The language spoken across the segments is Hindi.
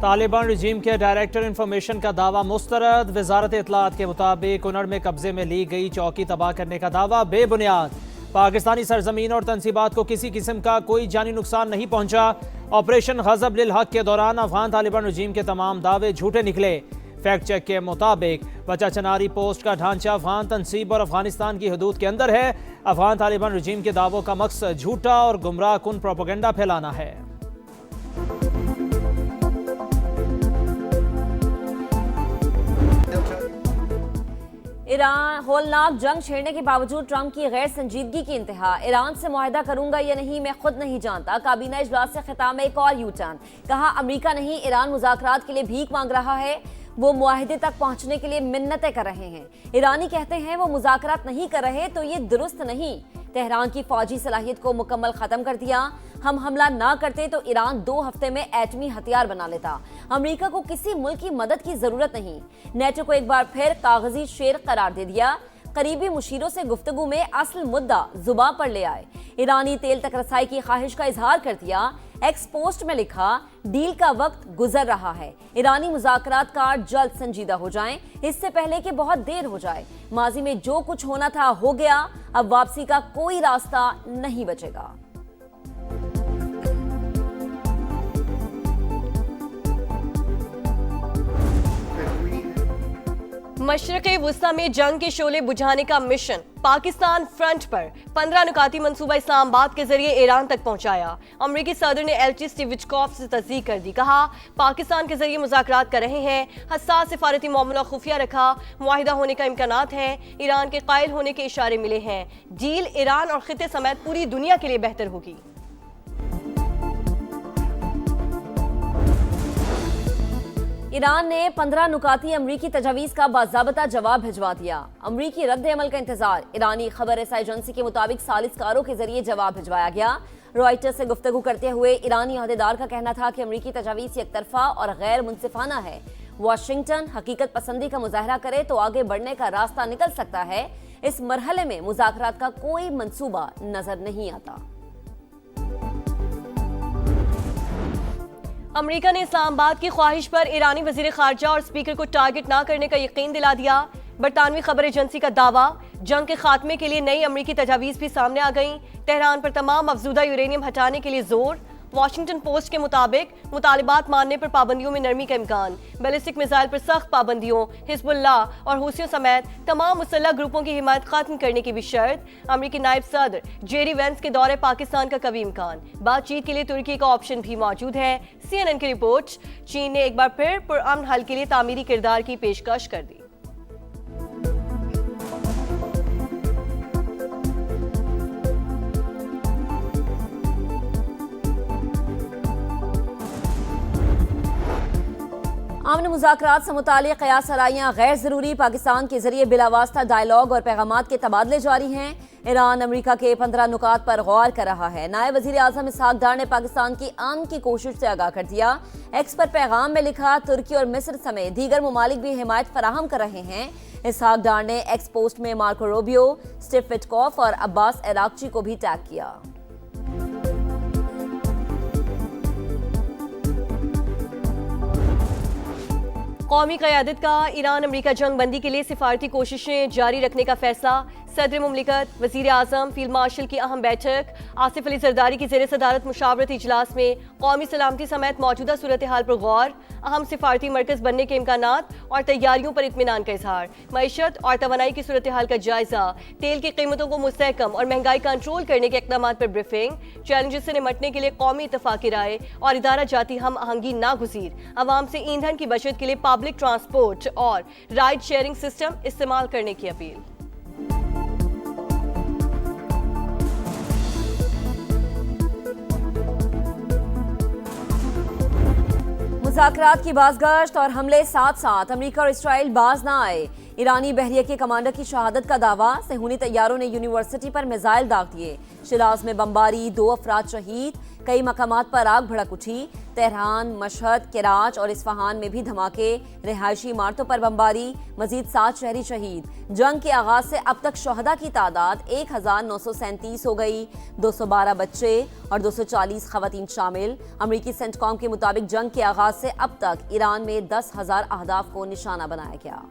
तालिबान रजीम के डायरेक्टर इंफॉर्मेशन का दावा मुस्तरद। वजारत इत्तलात के मुताबिक कुनड़ में कब्जे में ली गई चौकी तबाह करने का दावा बेबुनियाद। पाकिस्तानी सरजमीन और तनसीबात को किसी किस्म का कोई जानी नुकसान नहीं पहुंचा। ऑपरेशन गजब लिल हक के दौरान अफगान तालिबान रजीम के तमाम दावे झूठे निकले। फैक्ट चेक के मुताबिक बचा चनारी पोस्ट का ढांचा अफगान तनसीब और अफगानिस्तान की हदूद के अंदर है। अफगान तालिबान रजीम के दावों का मकसद झूठा और गुमराह कुन प्रोपेगेंडा फैलाना है। ईरान होलनाक जंग छेड़ने के बावजूद ट्रंप की गैर संजीदगी की इंतहा। ईरान से मुआहदा करूंगा या नहीं मैं खुद नहीं जानता। काबीना इजलास से खिताब में एक और यू टर्न। कहा अमेरिका नहीं ईरान मुज़ाकरात के लिए भीख मांग रहा है, वो मुआहदे तक पहुंचने के लिए मिन्नतें कर रहे हैं। ईरानी कहते हैं वो मुज़ाकरात नहीं कर रहे तो ये दुरुस्त नहीं। तेहरान की फौजी सलाहियत को मुकम्मल खत्म कर दिया। हम हमला ना करते तो ईरान 2 हफ्ते में एटमी हथियार बना लेता। अमेरिका को किसी मुल्क की मदद की जरूरत नहीं। नेटो को एक बार फिर कागजी शेर करार दे दिया। करीबी मुशीरों से गुफ्तगू में असल मुद्दा जुबान पर ले आए। ईरानी तेल तक रसाई की ख्वाहिश का इजहार कर दिया। एक्स पोस्ट में लिखा डील का वक्त गुजर रहा है। ईरानी मुज़ाकरात कार जल्द संजीदा हो जाएं, इससे पहले कि बहुत देर हो जाए। माजी में जो कुछ होना था हो गया, अब वापसी का कोई रास्ता नहीं बचेगा। मशरिक़े वुस्ता में जंग के शोले बुझाने का मिशन। पाकिस्तान फ्रंट पर 15 नुकाती मंसूबा इस्लामाबाद के जरिए ईरान तक पहुंचाया। अमरीकी सदर ने एलची स्टीव विटकॉफ से तस्दीक कर दी। कहा पाकिस्तान के जरिए मुज़ाकरात कर रहे हैं। हसास सिफारती मामला खुफिया रखा। मुआहिदा होने का इम्कानात है। ईरान के कायल होने के इशारे मिले हैं। डील ईरान और खिते समेत पूरी दुनिया के लिए बेहतर होगी। ईरान ने 15 नुकाती अमरीकी तजावीज़ का बाज़ाबता जवाब भिजवा दिया। अमरीकी रद्द अमल का इंतजार। ईरानी खबर रसाई एजेंसी के मुताबिक सालिसकारों के जरिए जवाब भिजवाया गया। रॉयटर्स से गुफ्तगू करते हुए ईरानी अहदेदार का कहना था कि अमरीकी तजावीज़ एक तरफा और गैर मुनसिफाना है। वाशिंगटन हकीकत पसंदी का मुजाहरा करे तो आगे बढ़ने का रास्ता निकल सकता है। इस मरहले में मुज़ाकरात का कोई मंसूबा नजर नहीं आता। अमेरिका ने इस्लामाबाद की ख्वाहिश पर ईरानी वजीर खारजा और स्पीकर को टारगेट न करने का यकीन दिला दिया। बरतानवी खबर एजेंसी का दावा। जंग के खात्मे के लिए नई अमरीकी तजावीज़ भी सामने आ गईं। तेहरान पर तमाम अफजूदा यूरेनियम हटाने के लिए जोर। वाशिंगटन पोस्ट के मुताबिक मुतालिबात मानने पर पाबंदियों में नरमी का इम्कान। बैलिस्टिक मिसाइल पर सख्त पाबंदियों। हिजबुल्लाह और हूसियों समेत तमाम मुसल्लह ग्रुपों की हिमायत खत्म करने की भी शर्त। अमरीकी नायब सदर जेरी वेंस के दौरे पाकिस्तान का कभी इम्कान। बातचीत के लिए तुर्की का ऑप्शन भी मौजूद है। CNN की रिपोर्ट। चीन ने एक बार फिर पुरअमन हल के लिए तामीरी किरदार की पेशकश कर दी। अमन मुज़ाकरात से मुताल्लिक़ क़यास आराइयाँ गैर ज़रूरी। पाकिस्तान के जरिए बिलावास्ता डायलॉग और पैगामात के तबादले जारी हैं। ईरान अमेरिका के 15 नुकात पर गौर कर रहा है। नायब वज़ीर आज़म इसहाक डार ने पाकिस्तान की अमन की कोशिश से आगाह कर दिया। एक्स पर पैगाम में लिखा तुर्की और मिस्र समेत दीगर ममालिक भी हिमायत फराहम कर रहे हैं। इसहाक डार ने एक्स पोस्ट में मार्को रूबियो, स्टीव विटकॉफ और अब्बास अरागची को भी टैग किया। कौमी क़यादत का ईरान अमरीका जंग बंदी के लिए सिफारती कोशिशें जारी रखने का फैसला। सदर मुमलिकत, वज़ीर आज़म, फील्ड मार्शल की अहम बैठक। आसिफ अली जरदारी की ज़ेर सदारत मुशावरती इजलास में कौमी सलामती समेत मौजूदा सूरत हाल पर गौर। अहम सिफारती मरकज़ बनने के इम्कानात और तैयारियों पर इत्मीनान का इजहार। मईशत और तवानाई की सूरत हाल का जायजा। तेल की कीमतों को मुस्तहकम और महंगाई कंट्रोल करने के इक़दामात पर ब्रीफिंग। चैलेंजेस से निमटने के लिए कौमी इत्तफ़ाक़ी राय और इदारा जाती हम आहंगी नागुज़ीर। अवाम से ईंधन की बचत के लिए पब्लिक ट्रांसपोर्ट और राइड शेयरिंग सिस्टम इस्तेमाल करने की अपील। मुज़ाकरात की बाज़गश्त और हमले साथ साथ अमेरिका और इसराइल बाज ना आए। ईरानी बहरिया के कमांडर की शहादत का दावा, सेहूनी तैयारों ने यूनिवर्सिटी पर मिसाइल दाग दिए। शिराज में बमबारी, 2 अफराद शहीद, कई मकामात पर आग भड़क उठी। तेहरान, मशहद, कराच और इस्फहान में भी धमाके, रिहायशी इमारतों पर बमबारी, मजीद 7 शहरी शहीद। जंग के आगाज से अब तक शहदा की तादाद 1937 हो गई। 212 बच्चे और 240 खवातीन शामिल। अमरीकी सेंटकॉम के मुताबिक जंग के आगाज से अब तक ईरान में 10,000 अहदाफ को निशाना बनाया गया।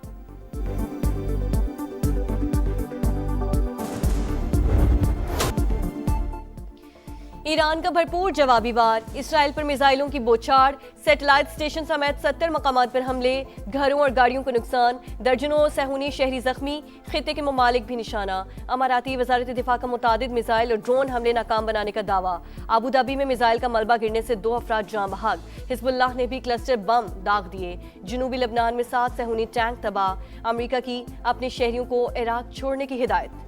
ईरान का भरपूर जवाबी वार, इसराइल पर मिसाइलों की बौछार, सैटेलाइट स्टेशन समेत 70 मकामात पर हमले, घरों और गाड़ियों को नुकसान, दर्जनों सेहूनी शहरी जख्मी, खित्ते के ममालिक भी निशाना। अमाराती वजारत दिफा का मुतादिद मिसाइल और ड्रोन हमले नाकाम बनाने का दावा। आबू धाबी में मिसाइल का मलबा गिरने से 2 अफराद जान बहक। हिजबुल्लाह ने भी क्लस्टर बम दाग दिए। जनूबी लेबनान में 7 सेहूनी टैंक तबाह। अमरीका की अपने शहरियों को इराक छोड़ने की हिदायत।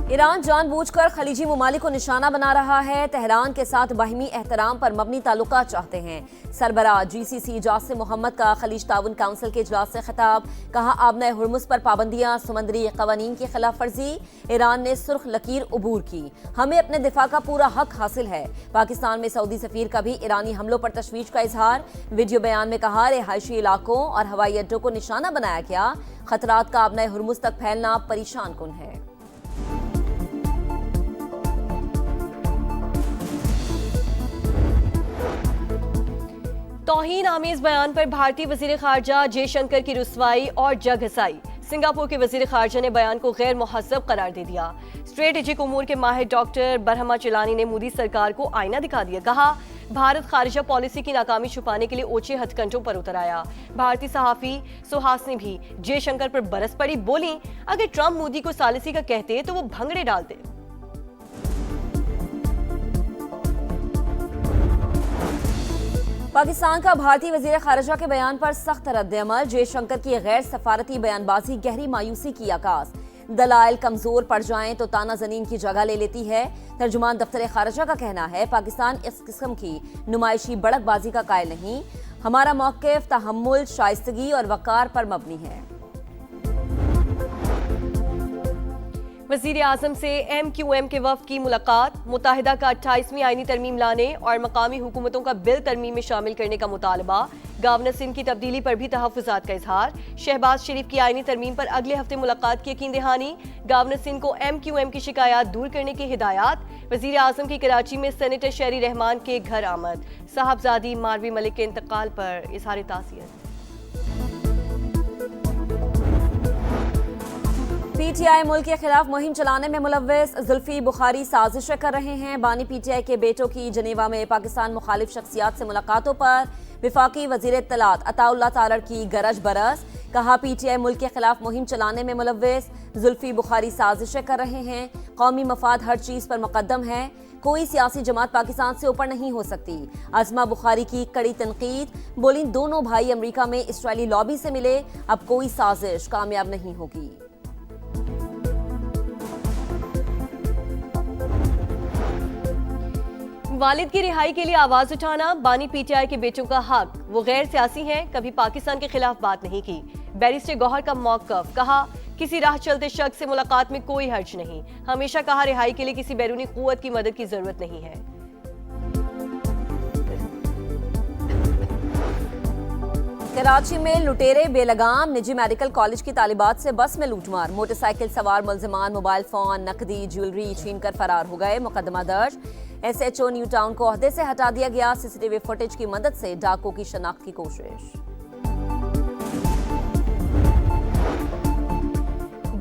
ईरान जानबूझकर खलीजी ममालिक को निशाना बना रहा है। तेहरान के साथ बाहिमी एहतराम पर मबनी ताल्लुकात चाहते हैं। सरबराह GCC जासिम मोहम्मद का खलीज ताउन काउंसिल के इजलास से खिताब, कहा आबना हुर्मुज पर पाबंदियां समुद्री कवानीन की खिलाफ वर्जी। ईरान ने सुर्ख लकीर अबूर की, हमें अपने दिफा का पूरा हक हासिल है। पाकिस्तान में सऊदी सफीर का भी ईरानी हमलों पर तशवीश का इजहार। वीडियो बयान में कहा रिहायशी इलाकों और हवाई अड्डों को निशाना बनाया गया। खतरात का आबना हुर्मुज तक फैलना परेशान कुन है। तौहीन आमेज बयान पर भारतीय वजीर खारजा जयशंकर की रुसवाई और जग हसाई। सिंगापुर के वजीर खारजा ने बयान को गैर मुहज्जब करार दे दिया। स्ट्रेटेजिक उमूर के माहिर डॉक्टर बरहमा चिलानी ने मोदी सरकार को आईना दिखा दिया। कहा भारत खारिजा पॉलिसी की नाकामी छुपाने के लिए ऊंचे हथकंडों पर उतर आया। भारतीय सहाफी सुहासनी भी जयशंकर पर बरस पड़ी, बोली अगर ट्रंप मोदी को सालिसी का कहते तो वो भंगड़े डालते। पाकिस्तान का भारतीय वजीर खारजा के बयान पर सख्त रद्द-ए-अमल। जयशंकर की गैर सफारती बयानबाजी गहरी मायूसी की आगाज। दलाइल कमजोर पड़ जाएं तो ताना जनीन की जगह ले लेती है। तर्जुमान दफ्तर खारजा का कहना है पाकिस्तान इस किस्म की नुमाइशी बड़कबाजी का कायल नहीं। हमारा मौक़िफ़ तहम्मुल, शाइस्तगी और वक़ार पर मबनी है। वज़ीर आज़म से MQM के वफ़द की मुलाकात। मुत्तहिदा का 28वीं आईनी तरमीम लाने और मकामी हुकूमतों का बिल तरमीम में शामिल करने का मुतालबा। गवर्नर सिंध की तब्दीली पर भी तहफ़्फ़ुज़ात का इजहार। शहबाज शरीफ की आईनी तरमीम पर अगले हफ्ते मुलाकात की यकीन दहानी। गवर्नर सिंध को MQM की शिकायत दूर करने की हिदायत। वज़ीर आज़म की कराची में सेनेटर शहरी रहमान के घर आमद। साहबजादी मारवी मलिक के इंतकाल पर इजहार ताज़ियत। PTI मुल्क के खिलाफ मुहिम चलाने में मुलव्वस। जुल्फी बुखारी साजिशें कर रहे हैं। बानी PTI के बेटों की जनेवा में पाकिस्तान मुखालिफ शख्सियात से मुलाकातों पर विफाकी वजीर इत्तलात अताउल्लाह तारड़ की गरज बरस। कहा PTI मुल्क के खिलाफ मुहिम चलाने में मुलव्वस। जुल्फी बुखारी साजिशें कर रहे हैं। कौमी मफाद हर चीज़ पर मुकद्दम है। कोई सियासी जमात पाकिस्तान से ऊपर नहीं हो सकती। अज़मा बुखारी की कड़ी तनकीद, बोली दोनों भाई अमरीका में इस्राइली लॉबी से मिले, अब कोई साजिश कामयाब नहीं होगी। वालिद की रिहाई के लिए आवाज उठाना बानी PTI के बेटों का हक। वो गैर सियासी हैं, कभी पाकिस्तान के खिलाफ बात नहीं की। बैरिस्टर गौहर का मौक़िफ़, कहा किसी राह चलते शख्स से मुलाकात में कोई हर्ज नहीं। हमेशा कहा रिहाई के लिए किसी बैरूनी कुव्वत की मदद की जरूरत नहीं है। कराची में लुटेरे बेलगाम। निजी मेडिकल कॉलेज की तालिबात से बस में लूटमार। मोटरसाइकिल सवार मुलजिमान मोबाइल फोन, नकदी, ज्वेलरी छीनकर फरार हो गए। मुकदमा दर्ज। SHO न्यू टाउन को ओहदे से हटा दिया गया। CCTV फुटेज की मदद से डाकुओं की शनाख्त की कोशिश।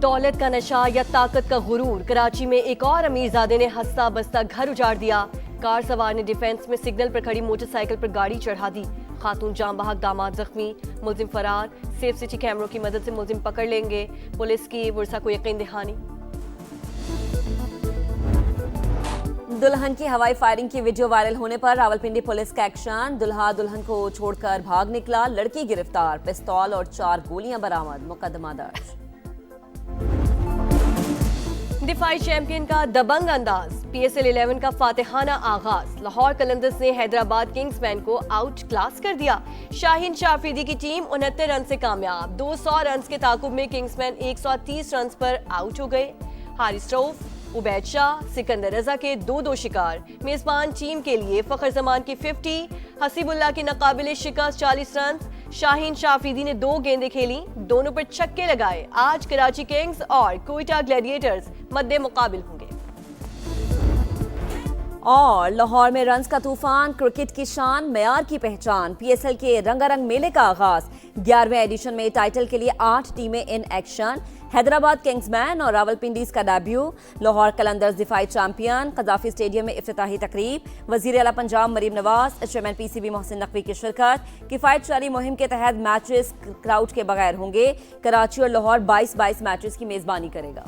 दौलत का नशा या ताकत का गुरूर। कराची में एक और अमीरजादे ने हंसता बसता घर उजाड़ दिया। कार सवार ने डिफेंस में सिग्नल पर खड़ी मोटरसाइकिल पर गाड़ी चढ़ा दी। खातून जाम बहक, दामाद जख्मी, मुलजिम फरार। सेफ सिटी कैमरों की मदद से मुलजिम पकड़ लेंगे, पुलिस की वर्षा को यकीन दहानी। दुल्हन की हवाई फायरिंग की वीडियो वायरल होने पर रावलपिंडी पुलिस का एक्शन। दुल्हा दुल्हन को छोड़कर भाग निकला, लड़की गिरफ्तार। पिस्तौल और 4 गोलियां बरामद। मुकदमा दर्ज। दिफाई चैंपियन का दबंग अंदाज। PSL 11 का फातिहाना आगाज। लाहौर कलंदर्स ने हैदराबाद किंग्समैन को आउट क्लास कर दिया। शाहीन शाह अफरीदी की टीम 69 रन से कामयाब। 200 रन के ताकुब में किंग्समैन 130 रन पर आउट हो गए। हारिस रऊफ, उबैद शाह, सिकंदर रजा के दो शिकार। मेजबान टीम के लिए फखर जमान की 50, हसीबुल्लाह की नाकाबिले शिकस्त 40 रन। शाहीन शाह अफरीदी ने 2 गेंदें खेली, दोनों पर छक्के लगाए। आज कराची किंग्स और कोयटा ग्लैडिएटर्स मद्दे मुकाबिल होंगे। और लाहौर में रन्स का तूफान, क्रिकेट की शान, मेयार की पहचान। PSL के रंगारंग मेले का आगाज। 11वें एडिशन में टाइटल के लिए 8 टीमें इन एक्शन। हैदराबाद किंग्समैन और रावलपिंडीज का डेब्यू। लाहौर कलंदर्स दिफाई चैंपियन। कजाफी स्टेडियम में इफ्तिताही तकरीब। वजीर आला पंजाब मरीम नवाज, चेयरमैन PCB मोहसिन नकवी की शिरकत। किफायत जारी मुहिम के तहत मैचेस क्राउड के बगैर होंगे। कराची और लाहौर 22-22 मैचेस की मेजबानी करेगा।